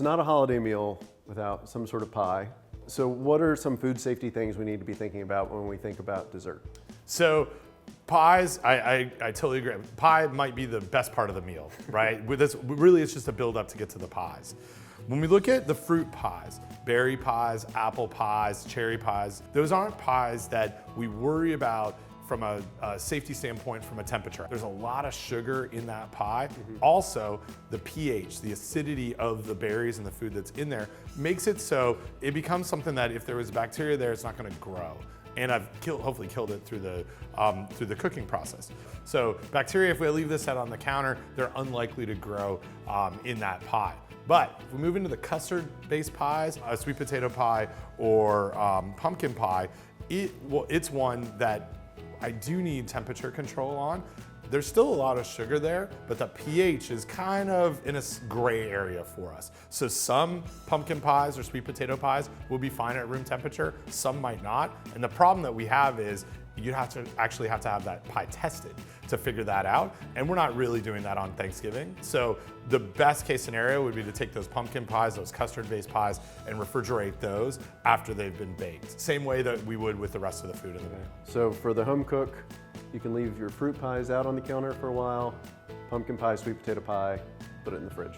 It's not a holiday meal without some sort of pie. So what are some food safety things we need to be thinking about when we think about dessert? So pies, I totally agree. Pie might be the best part of the meal, right? With this, really it's just a build up to get to the pies. When we look at the fruit pies, berry pies, apple pies, cherry pies, those aren't pies that we worry about from a safety standpoint, from a temperature. There's a lot of sugar in that pie. Also, the pH, the acidity of the berries and the food that's in there makes it so it becomes something that if there was bacteria there, it's not gonna grow. And I've hopefully killed it through the cooking process. So bacteria, if we leave this out on the counter, they're unlikely to grow in that pie. But if we move into the custard-based pies, a sweet potato pie or pumpkin pie, it's one that I do need temperature control on. There's still a lot of sugar there, but the pH is kind of in a gray area for us. So some pumpkin pies or sweet potato pies will be fine at room temperature, some might not. And the problem that we have is you actually have to have that pie tested to figure that out. And we're not really doing that on Thanksgiving. So the best case scenario would be to take those pumpkin pies, those custard-based pies, and refrigerate those after they've been baked. Same way that we would with the rest of the food in the meal. So for the home cook, you can leave your fruit pies out on the counter for a while. Pumpkin pie, sweet potato pie, put it in the fridge.